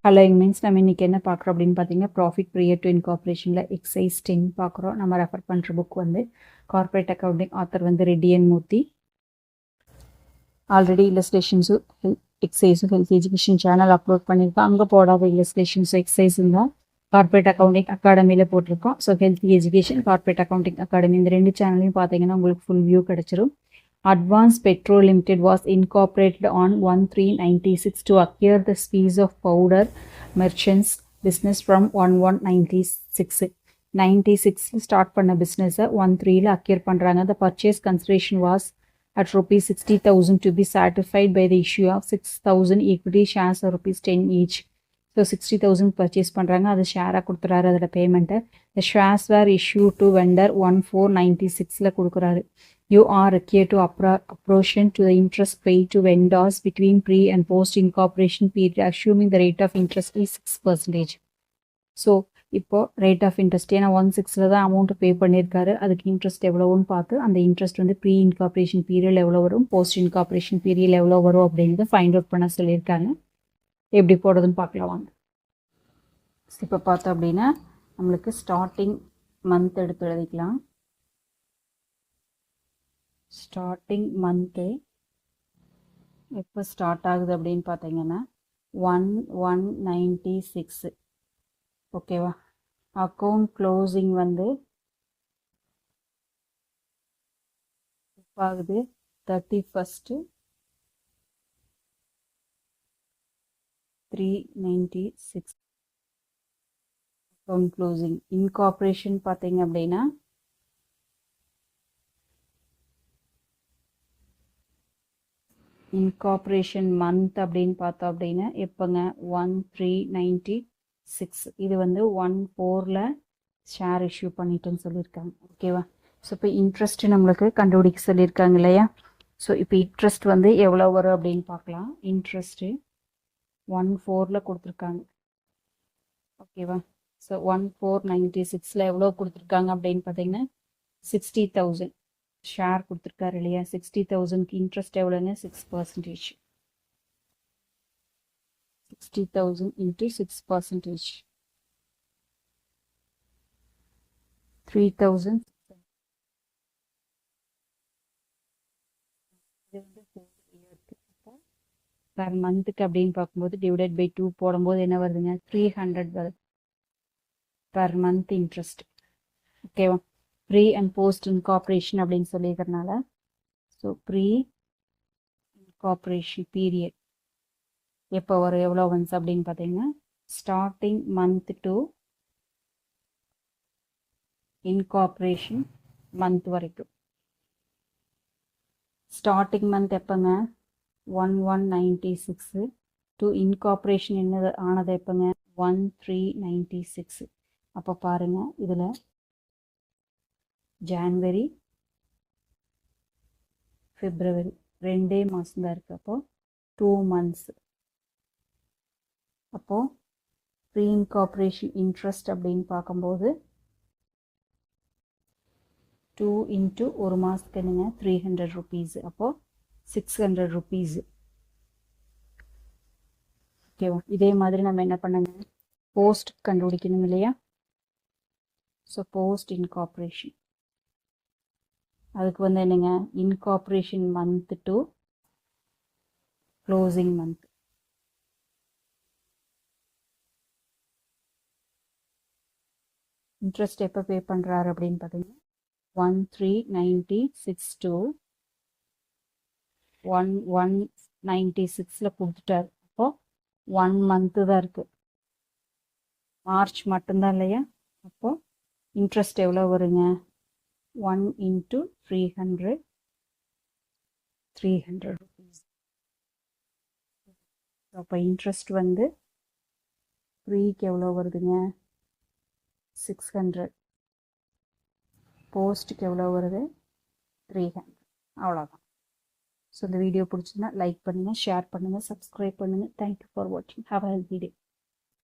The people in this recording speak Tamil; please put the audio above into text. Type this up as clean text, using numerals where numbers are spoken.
ஹலோ மீன்ஸ் நம்ம இன்றைக்கி என்ன பார்க்குறோம் அப்படின்னு பார்த்தீங்கன்னா ப்ராஃபிட் ப்ரியர் டு இன்கார்பரேஷனில் எக்ஸைஸ் 10 பார்க்குறோம். நம்ம ரெஃபர் பண்ணுற புக் வந்து கார்ப்பரேட் அக்கௌண்டிங், ஆத்தர் வந்து ரெட்டி அண்ட் மூர்த்தி. ஆல்ரெடி இல்லஸ்ட்ரேஷன்ஸும் எக்ஸைஸும் ஹெல்த் எஜுகேஷன் சேனல் அப்லோட் பண்ணியிருக்கோம். அங்கே போடாத இல்லஸ்ட்ரேஷன்ஸும் எக்ஸைஸும் தான் கார்ப்பரேட் அக்கௌண்டிங் அகாடமியில் போட்டிருக்கோம். So health education, corporate accounting academy இந்த 2 சேனலையும் பார்த்தீங்கன்னா உங்களுக்கு ஃபுல் வியூ கிடச்சிரும். Advanced Petrol Limited was incorporated on 1/3/96 to acquire the Spice of Powder Merchants business from 1/1/96. 96 start பண்ண business 1/3 acquire பண்றாங்க. The purchase consideration was at rupees 60,000 to be satisfied by the issue of 6,000 equity shares of rupees 10 each. So 60,000 purchase பண்றாங்க. அது ஷேராக கொடுத்துறாரு. அதோட பேமெண்ட்டை the shares were issued to vendor 1/4/96 கொடுக்குறாரு. You are required to apportion to the interest paid to vendors between pre- and post-incorporation period, assuming the rate of interest is 6%. So, இப்போ ரேட் ஆஃப் இன்ட்ரெஸ்ட் ஏன்னா 1/6 தான் அமௌண்ட் பே பண்ணியிருக்காரு. அதுக்கு இன்ட்ரெஸ்ட் எவ்வளோன்னு பார்த்து அந்த இன்ட்ரெஸ்ட் வந்து ப்ரீ இன்கார்பரேஷன் பீரியட் எவ்வளோ வரும், போஸ்ட் இன்கார்பரேஷன் பீரியட் எவ்வளோ வரும் அப்படிங்கிறத ஃபைண்ட் அவுட் பண்ண சொல்லியிருக்காங்க. எப்படி போடுறதுன்னு பார்க்கலாம் வாங்க. இப்போ பார்த்தோம் அப்படின்னா நம்மளுக்கு ஸ்டார்டிங் மந்த் எடுத்து எழுதிக்கலாம். ஸ்டார்டிங் மந்த்து எப்போ ஸ்டார்ட் ஆகுது அப்படின்னு பார்த்தீங்கன்னா 1/1/96. ஓகேவா? அக்கௌண்ட் க்ளோசிங் வந்து எப்போ ஆகுது? 31 3/96 அக்கௌண்ட் க்ளோசிங். இன்கார்பரேஷன் பார்த்தீங்க அப்படின்னா இன்கார்பரேஷன் மந்த் அப்படின்னு பார்த்தோம் அப்படின்னா எப்போங்க? 1/3/96. இது வந்து 1/4 ஷேர் இஷ்யூ பண்ணிட்டேன்னு சொல்லியிருக்காங்க. ஓகேவா? ஸோ இப்போ இன்ட்ரெஸ்ட் நம்மளுக்கு கண்டுபிடிக்க சொல்லியிருக்காங்க இல்லையா? ஸோ இப்போ இன்ட்ரெஸ்ட் வந்து எவ்வளோ வரும் அப்படின்னு பார்க்கலாம். இன்ட்ரெஸ்ட்டு 1/4 கொடுத்துருக்காங்க. ஓகேவா? ஸோ 1/4/96 எவ்வளோ கொடுத்துருக்காங்க அப்படின்னு பார்த்தீங்கன்னா 60,000 ஷேர் கொடுத்துருக்காரு இல்லையா? 60,000க்கு இன்ட்ரெஸ்ட் எவ்வளோங்க? 6%. 60,000 into 6%. 3,000. இது வந்து 4 இயர்க்கு. பர் மந்த்துக்கு அப்படின்னு பார்க்கும்போது டிவைடட் பை 2 போடும்போது என்ன வருதுங்க? 300 வருது பர் மந்த் இன்ட்ரெஸ்ட். ஓகேவா? ப்ரீ அண்ட் போஸ்ட் இன்கார்பரேஷன் அப்படின்னு சொல்லிக்கிறதுனால ஸோ ப்ரீ இன்கார்பரேஷன் பீரியட் எப்போ வரும், எவ்வளோ ஒன்ஸ் அப்படின்னு பார்த்தீங்கன்னா starting month to incorporation month வரைக்கும். ஸ்டார்டிங் மந்த் எப்போங்க? 1/1/96 டு இன்கார்பரேஷன் என்னது ஆனது எப்போங்க? 1/3/96. அப்போ பாருங்கள், இதில் ஜான்வரி பிப்ரவரி 2 மாதம் தான் இருக்குது. அப்போது 2 months. அப்போது ப்ரீ இன்கார்பரேஷன் இன்ட்ரெஸ்ட் அப்படின்னு பார்க்கும்போது 2 into 1 மாதத்துக்கு என்னங்க? 300 rupees. அப்போது 600 rupees. ஓகேவா? இதே மாதிரி நம்ம என்ன பண்ணுங்க? போஸ்ட் கண்டுபிடிக்கணும் இல்லையா? ஸோ போஸ்ட் இன்கார்பரேஷன் அதுக்கு வந்து என்னங்க? Incorporation month to closing month. Interest எப்போ பே பண்ணுறாரு அப்படின்னு பார்த்தீங்கன்னா 1/3/96 to 1/1/96 கொடுத்துட்டாரு. அப்போது 1 month தான் இருக்குது. மார்ச் மட்டும்தான் இல்லையா? அப்போது இன்ட்ரெஸ்ட் எவ்வளோ வருங்க? 1 into 300 rupees. அப்போ இன்ட்ரெஸ்ட் வந்து ப்ரீக்கு எவ்வளோ வருதுங்க? 600. போஸ்ட்டுக்கு எவ்வளோ வருது? 300. அவ்வளோதான். ஸோ இந்த வீடியோ பிடிச்சிருந்தா லைக் பண்ணுங்கள், ஷேர் பண்ணுங்கள், சப்ஸ்கிரைப் பண்ணுங்கள். தேங்க்யூ ஃபார் வாட்சிங். Have a healthy day.